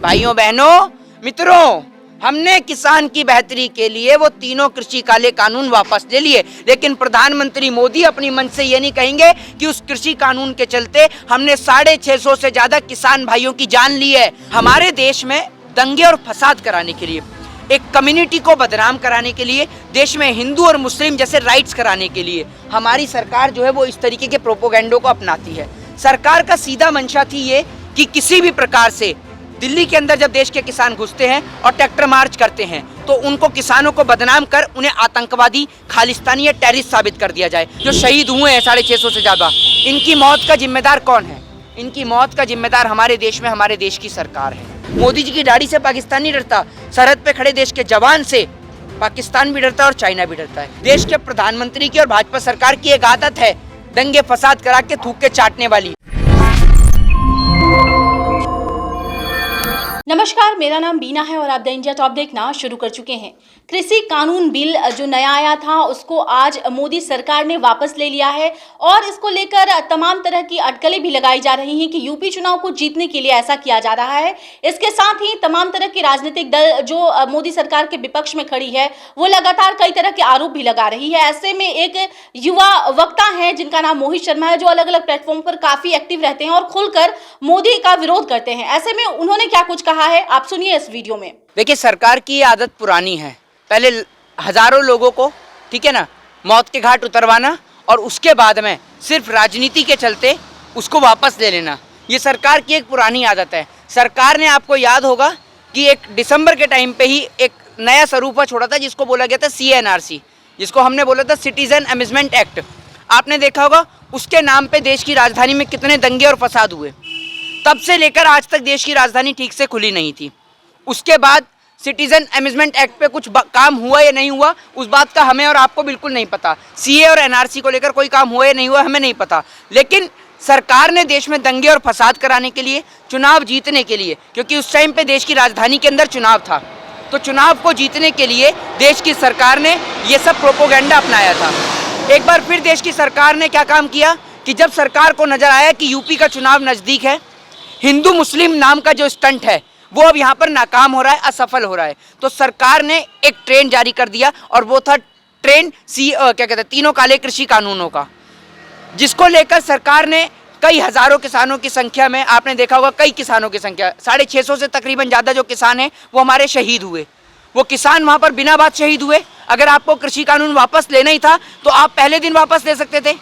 भाइयों बहनों मित्रों, हमने किसान की बेहतरी के लिए वो तीनों कृषि काले कानून वापस ले लिए, लेकिन प्रधानमंत्री मोदी अपनी मन से ये नहीं कहेंगे कि उस कृषि कानून के चलते हमने 650 से ज्यादा किसान भाइयों की जान ली है। हमारे देश में दंगे और फसाद कराने के लिए, एक कम्युनिटी को बदनाम कराने के लिए, देश में हिंदू और मुस्लिम जैसे राइट्स कराने के लिए हमारी सरकार जो है वो इस तरीके के प्रोपोगेंडो को अपनाती है। सरकार का सीधा मंशा थी ये कि किसी भी प्रकार से दिल्ली के अंदर जब देश के किसान घुसते हैं और ट्रैक्टर मार्च करते हैं तो उनको किसानों को बदनाम कर उन्हें आतंकवादी, खालिस्तानी या टेररिस्ट साबित कर दिया जाए। जो शहीद हुए हैं 650 से ज्यादा, इनकी मौत का जिम्मेदार कौन है? इनकी मौत का जिम्मेदार हमारे देश में हमारे देश की सरकार है। मोदी जी की दाढ़ी से पाकिस्तान नहीं डरता, सरहद पे खड़े देश के जवान से पाकिस्तान भी डरता है और चाइना भी डरता है। देश के प्रधानमंत्री की और भाजपा सरकार की एक आदत है दंगे फसाद करा के थूक के चाटने वाली। नमस्कार, मेरा नाम बीना है और आप द इंडिया टॉप देखना शुरू कर चुके हैं। कृषि कानून बिल जो नया आया था उसको आज मोदी सरकार ने वापस ले लिया है और इसको लेकर तमाम तरह की अटकलें भी लगाई जा रही हैं कि यूपी चुनाव को जीतने के लिए ऐसा किया जा रहा है। इसके साथ ही तमाम तरह के राजनीतिक दल जो मोदी सरकार के विपक्ष में खड़ी है वो लगातार कई तरह के आरोप भी लगा रही है। ऐसे में एक युवा वक्ता है जिनका नाम मोहित शर्मा है, जो अलग अलग प्लेटफॉर्म पर काफी एक्टिव रहते हैं और खुलकर मोदी का विरोध करते हैं। ऐसे में उन्होंने क्या कुछ कहा है आप सुनिए इस वीडियो में। देखिए, सरकार की आदत पुरानी है, पहले हजारों लोगों को, ठीक है ना, मौत के घाट उतरवाना और उसके बाद में सिर्फ राजनीति के चलते उसको वापस ले लेना, ये सरकार की एक पुरानी आदत है। सरकार ने, आपको याद होगा कि एक दिसंबर के टाइम पे ही एक नया स्वरूप छोड़ा था जिसको बोला गया था CNRC, जिसको हमने बोला था सिटीजन अमेजमेंट एक्ट। आपने देखा होगा उसके नाम पे देश की राजधानी में कितने दंगे और फसाद हुए। तब से लेकर आज तक देश की राजधानी ठीक से खुली नहीं थी। उसके बाद सिटीजन अमेजमेंट एक्ट पे कुछ काम हुआ या नहीं हुआ उस बात का हमें और आपको बिल्कुल नहीं पता। CA और NRC को लेकर कोई काम हुआ या नहीं हुआ हमें नहीं पता, लेकिन सरकार ने देश में दंगे और फसाद कराने के लिए, चुनाव जीतने के लिए, क्योंकि उस टाइम पे देश की राजधानी के अंदर चुनाव था, तो चुनाव को जीतने के लिए देश की सरकार ने ये सब प्रोपोगेंडा अपनाया था। एक बार फिर देश की सरकार ने क्या काम किया कि जब सरकार को नजर आया कि यूपी का चुनाव नजदीक है, हिंदू मुस्लिम नाम का जो स्टंट है वो अब यहाँ पर नाकाम हो रहा है, असफल हो रहा है, तो सरकार ने एक ट्रेंड जारी कर दिया और वो था ट्रेंड क्या कहते हैं, तीनों काले कृषि कानूनों का, जिसको लेकर सरकार ने कई हजारों किसानों की संख्या में, आपने देखा होगा कई किसानों की संख्या 650 से तकरीबन ज़्यादा जो किसान हैं वो हमारे शहीद हुए। वो किसान वहाँ पर बिना बात शहीद हुए। अगर आपको कृषि कानून वापस लेना ही था तो आप पहले दिन वापस ले सकते थे,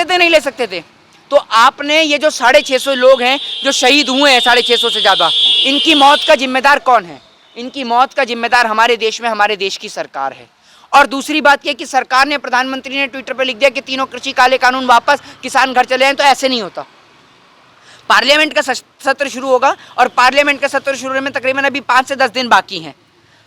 नहीं ले सकते थे। तो आपने ये जो 650 लोग हैं जो शहीद हुए हैं, 650 से ज़्यादा, इनकी मौत का जिम्मेदार कौन है? इनकी मौत का जिम्मेदार हमारे देश में हमारे देश की सरकार है। और दूसरी बात यह कि सरकार ने, प्रधानमंत्री ने ट्विटर पर लिख दिया कि तीनों कृषि काले कानून वापस, किसान घर चले हैं, तो ऐसे नहीं होता। पार्लियामेंट का सत्र शुरू होगा और पार्लियामेंट का सत्र शुरू होने में तकरीबन अभी 5 से 10 दिन बाकी हैं।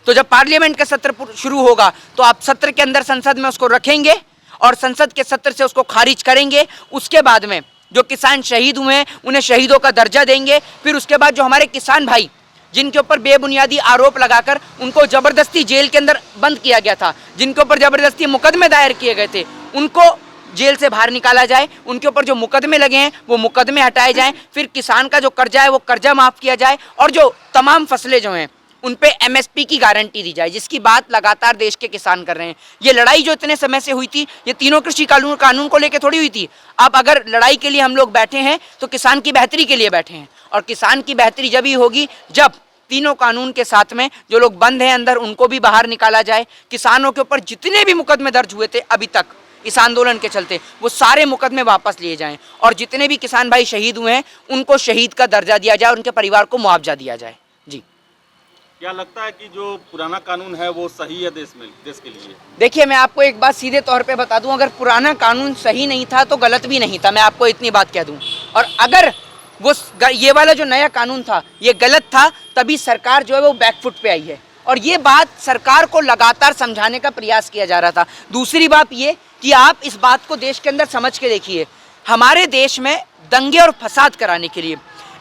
तो जब पार्लियामेंट का सत्र शुरू होगा तो आप सत्र के अंदर संसद में उसको रखेंगे और संसद के सत्र से उसको खारिज करेंगे। उसके बाद में जो किसान शहीद हुए हैं उन्हें शहीदों का दर्जा देंगे। फिर उसके बाद जो हमारे किसान भाई जिनके ऊपर बेबुनियादी आरोप लगाकर उनको जबरदस्ती जेल के अंदर बंद किया गया था, जिनके ऊपर जबरदस्ती मुकदमे दायर किए गए थे, उनको जेल से बाहर निकाला जाए। उनके ऊपर जो मुकदमे लगे हैं वो मुकदमे हटाए जाएं। फिर किसान का जो कर्जा है वो कर्जा माफ़ किया जाए और जो तमाम फसलें जो हैं उन पे MSP की गारंटी दी जाए, जिसकी बात लगातार देश के किसान कर रहे हैं। ये लड़ाई जो इतने समय से हुई थी, ये तीनों कृषि कानून को लेकर थोड़ी हुई थी। अब अगर लड़ाई के लिए हम लोग बैठे हैं तो किसान की बेहतरी के लिए बैठे हैं, और किसान की बेहतरी जब ही होगी जब तीनों कानून के साथ में जो लोग बंद हैं अंदर उनको भी बाहर निकाला जाए। किसानों के ऊपर जितने भी मुकदमे दर्ज हुए थे अभी तक इस आंदोलन के चलते, वो सारे मुकदमे वापस लिए जाएं और जितने भी किसान भाई शहीद हुए हैं उनको शहीद का दर्जा दिया जाए, उनके परिवार को मुआवजा दिया जाए। जी, क्या लगता है कि जो पुराना कानून है वो सही है देश के लिए? देखिए, मैं आपको एक बात सीधे तौर पे बता दूं, अगर पुराना कानून सही नहीं था तो गलत भी नहीं था, मैं आपको इतनी बात कह दूं। और अगर वो ये वाला जो नया कानून था ये गलत था, तभी सरकार जो है वो बैकफुट पे आई है, और ये बात सरकार को लगातार समझाने का प्रयास किया जा रहा था। दूसरी बात ये कि आप इस बात को देश के अंदर समझ के देखिए, हमारे देश में दंगे और फसाद कराने के लिए,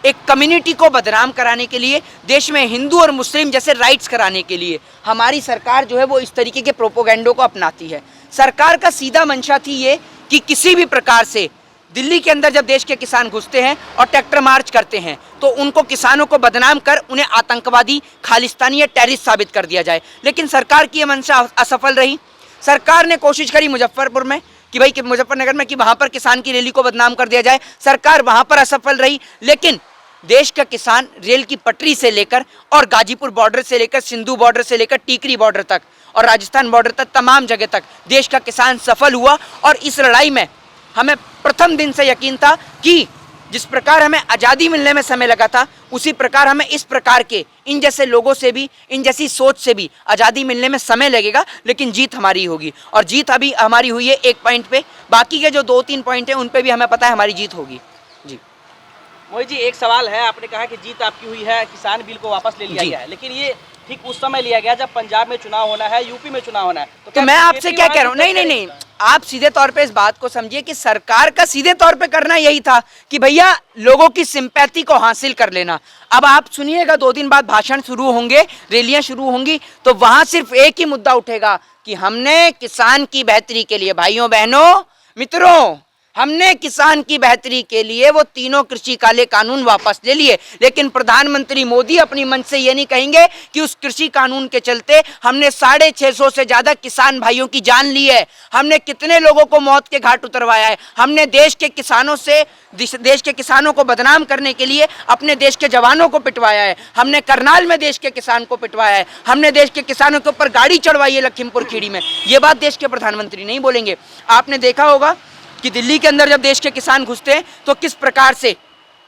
एक कम्युनिटी को बदनाम कराने के लिए, देश में हिंदू और मुस्लिम जैसे राइट्स कराने के लिए हमारी सरकार जो है वो इस तरीके के प्रोपोगेंडो को अपनाती है। सरकार का सीधा मंशा थी ये कि किसी भी प्रकार से दिल्ली के अंदर जब देश के किसान घुसते हैं और ट्रैक्टर मार्च करते हैं तो उनको किसानों को बदनाम कर उन्हें आतंकवादी, खालिस्तानी या टेररिस्ट साबित कर दिया जाए। लेकिन सरकार की यह मंशा असफल रही। सरकार ने कोशिश करी मुजफ्फरपुर में कि भाई कि मुजफ्फरनगर में कि वहाँ पर किसान की रैली को बदनाम कर दिया जाए, सरकार वहाँ पर असफल रही। लेकिन देश का किसान रेल की पटरी से लेकर और गाजीपुर बॉर्डर से लेकर, सिंधु बॉर्डर से लेकर टीकरी बॉर्डर तक और राजस्थान बॉर्डर तक, तमाम जगह तक देश का किसान सफल हुआ। और इस लड़ाई में हमें प्रथम दिन से यकीन था कि जिस प्रकार हमें आज़ादी मिलने में समय लगा था, उसी प्रकार हमें इस प्रकार के इन जैसे लोगों से भी, इन जैसी सोच से भी आज़ादी मिलने में समय लगेगा, लेकिन जीत हमारी होगी। और जीत अभी हमारी हुई है एक पॉइंट पे, बाकी के जो 2-3 पॉइंट हैं उन पे भी हमें पता है हमारी जीत होगी। जी मोहित जी, एक सवाल है, आपने कहा कि जीत आपकी हुई है, किसान बिल को वापस ले लिया गया है, लेकिन ये ठीक उस समय लिया गया जब पंजाब में चुनाव होना है, यूपी में चुनाव होना है। तो मैं आपसे क्या कह रहा हूँ, नहीं, आप सीधे तौर पे इस बात को समझिए कि सरकार का सीधे तौर पे करना यही था कि भैया लोगों की सिंपैथी को हासिल कर लेना। अब आप सुनिएगा, 2 दिन बाद भाषण शुरू होंगे, रैलियां शुरू होंगी, तो वहां सिर्फ एक ही मुद्दा उठेगा कि हमने किसान की बेहतरी के लिए, भाइयों बहनों मित्रों, हमने किसान की बेहतरी के लिए वो तीनों कृषि काले कानून वापस ले लिए। लेकिन प्रधानमंत्री मोदी अपनी मन से ये नहीं कहेंगे कि उस कृषि कानून के चलते हमने 650 से ज्यादा किसान भाइयों की जान ली है, हमने कितने लोगों को मौत के घाट उतरवाया है, हमने देश के किसानों को बदनाम करने के लिए अपने देश के जवानों को पिटवाया है, हमने करनाल में देश के किसान को पिटवाया है, हमने देश के किसानों के ऊपर गाड़ी चढ़वाई है लखीमपुर खीरी में। ये बात देश के प्रधानमंत्री नहीं बोलेंगे। आपने देखा होगा कि दिल्ली के अंदर जब देश के किसान घुसते हैं तो किस प्रकार से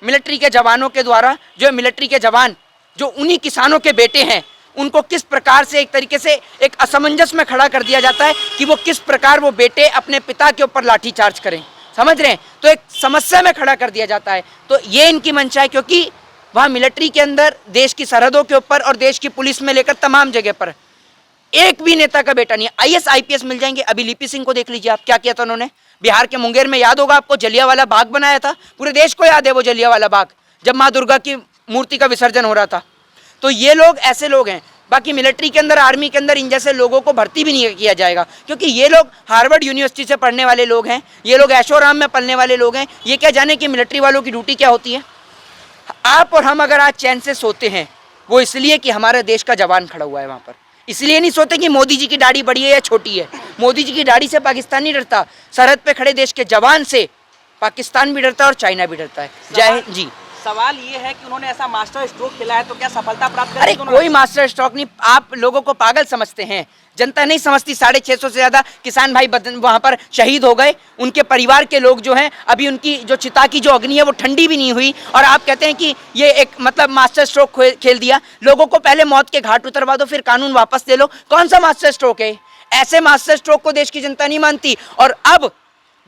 मिलिट्री के जवानों के द्वारा, जो मिलिट्री के जवान जो उन्हीं किसानों के बेटे हैं, उनको किस प्रकार से एक तरीके से एक असमंजस में खड़ा कर दिया जाता है कि वो किस प्रकार वो बेटे अपने पिता के ऊपर लाठीचार्ज करें, समझ रहे हैं? तो एक समस्या में खड़ा कर दिया जाता है। तो ये इनकी मंशा है, क्योंकि वहाँ मिलिट्री के अंदर देश की सरहदों के ऊपर और देश की पुलिस में लेकर तमाम जगह पर एक भी नेता का बेटा नहीं है। IAS IPS मिल जाएंगे। अभी लिपि सिंह को देख लीजिए आप, क्या किया था उन्होंने बिहार के मुंगेर में, याद होगा आपको, जलियांवाला बाग बनाया था, पूरे देश को याद है वो जलियांवाला बाग, जब माँ दुर्गा की मूर्ति का विसर्जन हो रहा था। तो ये लोग ऐसे लोग हैं। बाकी मिलिट्री के अंदर, आर्मी के अंदर इन जैसे लोगों को भर्ती भी नहीं किया जाएगा, क्योंकि ये लोग हार्वर्ड यूनिवर्सिटी से पढ़ने वाले लोग हैं, ये लोग ऐशोआराम में पलने वाले लोग हैं। ये क्या जाने कि मिलिट्री वालों की ड्यूटी क्या होती है। आप और हम अगर आज चैन से सोते हैं, वो इसलिए कि हमारे देश का जवान खड़ा हुआ है वहाँ पर। इसलिए नहीं सोते कि मोदी जी की दाढ़ी बड़ी है या छोटी है। मोदी जी की दाढ़ी से पाकिस्तान नहीं डरता, सरहद पे खड़े देश के जवान से पाकिस्तान भी डरता है और चाइना भी डरता है। जय हिंद जी। सवाल ये है कि उन्होंने ऐसा मास्टर स्ट्रोक खेला है, तो क्या सफलता प्राप्त अरे कोई मास्टर स्ट्रोक नहीं, आप लोगों को पागल समझते हैं, जनता नहीं समझती। 650 से ज्यादा किसान भाई वहां पर शहीद हो गए, उनके परिवार के लोग जो हैं, अभी उनकी जो चिता की जो अग्नि है वो ठंडी भी नहीं हुई, और आप कहते हैं कि ये एक मतलब मास्टर स्ट्रोक खेल दिया। लोगों को पहले मौत के घाट उतरवा दो, फिर कानून वापस ले लो। कौन सा मास्टर स्ट्रोक है? ऐसे मास्टर स्ट्रोक को देश की जनता नहीं मानती। और अब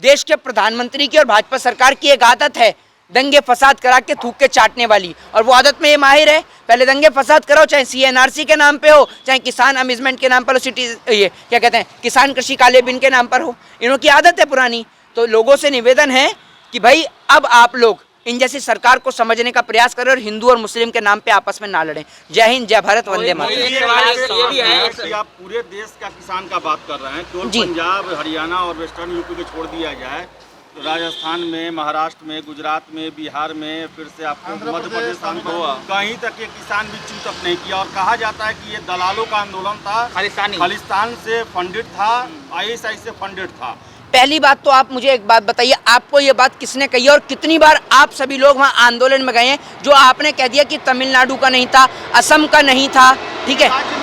देश के प्रधानमंत्री की और भाजपा सरकार की एक आदत है, दंगे फसाद करा के थूक के चाटने वाली, और वो आदत में ये माहिर है। पहले दंगे फसाद कराओ, चाहे CNRC के नाम पे हो, चाहे किसान अम्यूजमेंट के नाम पर हो, ये क्या कहते हैं, किसान कृषि काले बिन के नाम पर हो। इनकी आदत है पुरानी। तो लोगों से निवेदन है कि भाई अब आप लोग इन जैसी सरकार को समझने का प्रयास करें और हिंदू और मुस्लिम के नाम पे आपस में ना लड़ें। जय हिंद, जय भारत, वंदे मातरम। ये भी है कि आप पूरे देश का किसान का बात कर रहे हैं, केवल पंजाब, हरियाणा और वेस्टर्न यूपी को छोड़ दिया जाए तो राजस्थान में, महाराष्ट्र में, गुजरात में, बिहार में, फिर से आपको मध्य प्रदेश को कहीं तक ये किसान भी चूतअप नहीं किया। और कहा जाता है कि ये दलालों का आंदोलन था, खालिस्तान से फंडित था, ISI से फंडित था। पहली बात तो आप मुझे एक बात बताइए, आपको ये बात किसने कही और कितनी बार आप सभी लोग वहाँ आंदोलन में गए हैं? जो आपने कह दिया कि तमिलनाडु का नहीं था, असम का नहीं था, ठीक है।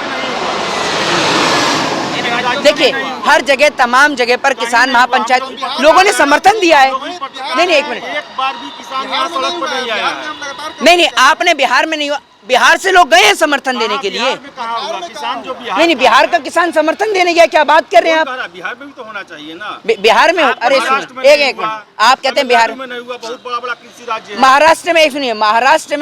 देखिए हर जगह, तमाम जगह पर किसान महापंचायत लोगों ने समर्थन दिया है। नहीं, एक मिनट, एक बार भी किसान यहाँ सड़क पर नहीं आया। नहीं, आपने बिहार में नहीं हुआ, बिहार से लोग गए हैं समर्थन देने के लिए। किसान जो नहीं, बिहार का किसान समर्थन देने गया, क्या बात कर रहे हैं आप? बिहार में भी तो होना चाहिए ना। बिहार में, अरे सुनिए, एक मिनट, आप कहते हैं बिहार में नहीं हुआ, बहुत बड़ा कृषि राज्य है। महाराष्ट्र में, सुनिए, महाराष्ट्र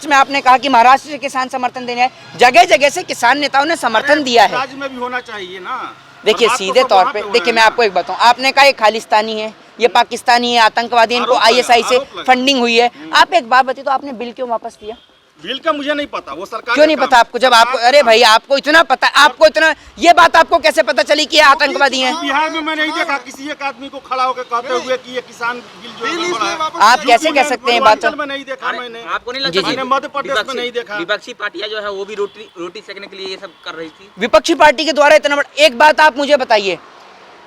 में आपने कहा कि महाराष्ट्र से किसान समर्थन देने आए, जगह जगह से किसान नेताओं ने समर्थन दिया है। राज्य में भी होना चाहिए ना। देखिए सीधे तौर पे, देखिए मैं आपको एक बताऊं, आपने कहा ये खालिस्तानी है, ये पाकिस्तानी है, आतंकवादी, इनको ISI से फंडिंग हुई है। आप एक बात बताइए, तो आपने बिल क्यों वापस लिया? बिल का मुझे नहीं पता, वो सरकार क्यों नहीं पता आपको? जब आपको, अरे भाई आपको इतना पता, आपको इतना, ये बात आपको कैसे पता चली कि ये आतंकवादी हैं? बिहार में मैं नहीं देखा किसी एक आदमी को खड़ा होकर कहते हुए कि ये किसान बिल जो है गड़बड़ है। आप कैसे कह सकते हैं बात? पूर्वांचल में नहीं देखा मैंने, आपको नहीं जी, लगता जी। मैंने मध्य प्रदेश में नहीं देखा। विपक्षी पार्टियां जो है वो भी रोटी सेकने के लिए ये सब कर रही थी? विपक्षी पार्टी के द्वारा इतना बड़ा, एक बात आप मुझे बताइए,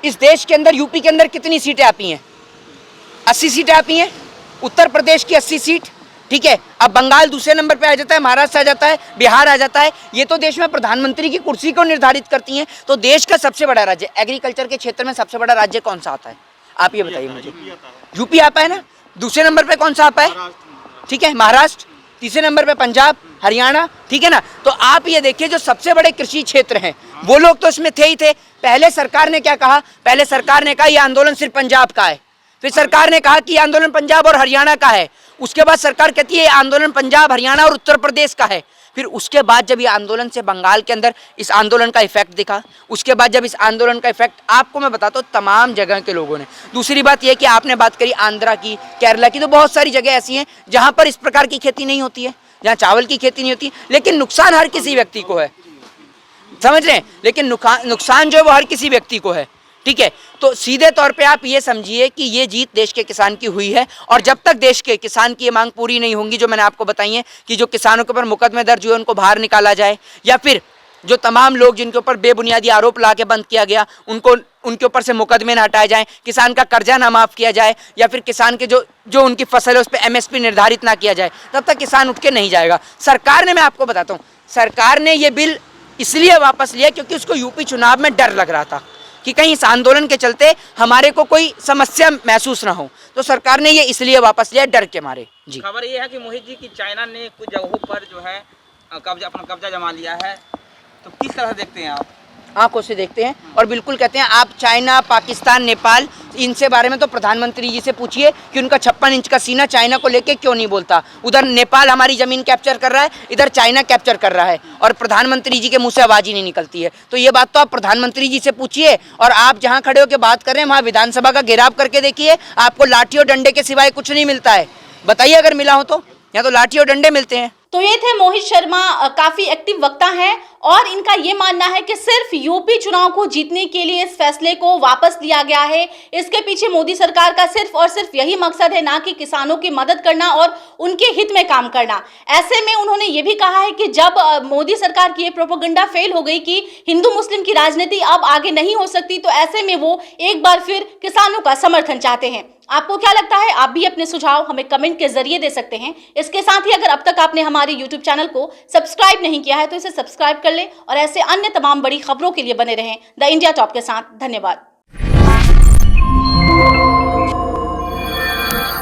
इस देश के अंदर, यूपी के अंदर कितनी सीटें आती हैं? 80 सीटें आती हैं। उत्तर प्रदेश की 80 सीट, ठीक है। अब बंगाल दूसरे नंबर पे आ जाता है, महाराष्ट्र आ जाता है, बिहार आ जाता है। ये तो देश में प्रधानमंत्री की कुर्सी को निर्धारित करती हैं। तो देश का सबसे बड़ा राज्य, एग्रीकल्चर के क्षेत्र में सबसे बड़ा राज्य कौन सा आता है? आप ये बताइए मुझे। यूपी आता है ना। दूसरे नंबर पे कौन सा आता है? ठीक है, महाराष्ट्र। तीसरे नंबर पे पंजाब, हरियाणा, ठीक है ना। तो आप ये देखिए, जो सबसे बड़े कृषि क्षेत्र हैं वो लोग तो इसमें थे ही थे। पहले सरकार ने क्या कहा? पहले सरकार ने कहा ये आंदोलन सिर्फ पंजाब का है। फिर सरकार ने कहा कि ये आंदोलन पंजाब और हरियाणा का है। उसके बाद सरकार कहती है ये आंदोलन पंजाब, हरियाणा और उत्तर प्रदेश का है। फिर उसके बाद जब ये आंदोलन से बंगाल के अंदर इस आंदोलन का इफेक्ट दिखा, उसके बाद जब इस आंदोलन का इफेक्ट आपको मैं बताता हूँ तमाम जगह के लोगों ने। दूसरी बात यह कि आपने बात करी आंध्रा की, केरला की, तो बहुत सारी जगह ऐसी हैं जहाँ पर इस प्रकार की खेती नहीं होती है, जहाँ चावल की खेती नहीं होती, लेकिन नुकसान हर किसी व्यक्ति को है, समझ रहे हैं? लेकिन नुकसान जो है वो हर किसी व्यक्ति को है, ठीक है। तो सीधे तौर पे आप ये समझिए कि ये जीत देश के किसान की हुई है। और जब तक देश के किसान की ये मांग पूरी नहीं होंगी, जो मैंने आपको बताई है कि जो किसानों के ऊपर मुकदमे दर्ज हुए उनको बाहर निकाला जाए, या फिर जो तमाम लोग जिनके ऊपर बेबुनियादी आरोप ला के बंद किया गया उनको, उनके ऊपर से मुकदमे न हटाए जाएं, किसान का कर्जा ना माफ़ किया जाए, या फिर किसान के जो उनकी फसल है उस पर MSP निर्धारित ना किया जाए, तब तक किसान उठ के नहीं जाएगा। सरकार ने, मैं आपको बताता हूँ, सरकार ने ये बिल इसलिए वापस लिया क्योंकि उसको यूपी चुनाव में डर लग रहा था कि कहीं इस आंदोलन के चलते हमारे को कोई समस्या महसूस ना हो। तो सरकार ने ये इसलिए वापस लिया, डर के मारे। जी, खबर ये है कि मोहित जी की चाइना ने कुछ जगहों पर जो है अपना कब्जा जमा लिया है, तो किस तरह देखते हैं आप? आंखों से देखते हैं और बिल्कुल कहते हैं। आप चाइना, पाकिस्तान, नेपाल, इनसे बारे में तो प्रधानमंत्री जी से पूछिए कि उनका 56 इंच का सीना चाइना को लेके क्यों नहीं बोलता। उधर नेपाल हमारी ज़मीन कैप्चर कर रहा है, इधर चाइना कैप्चर कर रहा है, और प्रधानमंत्री जी के मुंह से आवाज़ ही नहीं निकलती है। तो ये बात तो आप प्रधानमंत्री जी से पूछिए। और आप जहाँ खड़े होकर बात कर रहे हैं वहाँ विधानसभा का घेराव करके देखिए, आपको लाठी और डंडे के सिवाय कुछ नहीं मिलता है। बताइए अगर मिला हो तो। यहाँ तो लाठी और डंडे मिलते हैं। तो ये थे मोहित शर्मा, काफी एक्टिव वक्ता हैं और इनका ये मानना है कि सिर्फ यूपी चुनाव को जीतने के लिए इस फैसले को वापस लिया गया है। इसके पीछे मोदी सरकार का सिर्फ और सिर्फ यही मकसद है, ना कि किसानों की मदद करना और उनके हित में काम करना। ऐसे में उन्होंने ये भी कहा है कि जब मोदी सरकार की ये प्रोपेगेंडा फेल हो गई कि हिंदू मुस्लिम की राजनीति अब आगे नहीं हो सकती, तो ऐसे में वो एक बार फिर किसानों का समर्थन चाहते हैं। आपको क्या लगता है? आप भी अपने सुझाव हमें कमेंट के जरिए दे सकते हैं। इसके साथ ही अगर अब तक आपने हमारे YouTube चैनल को सब्सक्राइब नहीं किया है तो इसे सब्सक्राइब कर लें और ऐसे अन्य तमाम बड़ी खबरों के लिए बने रहें द इंडिया टॉप के साथ। धन्यवाद।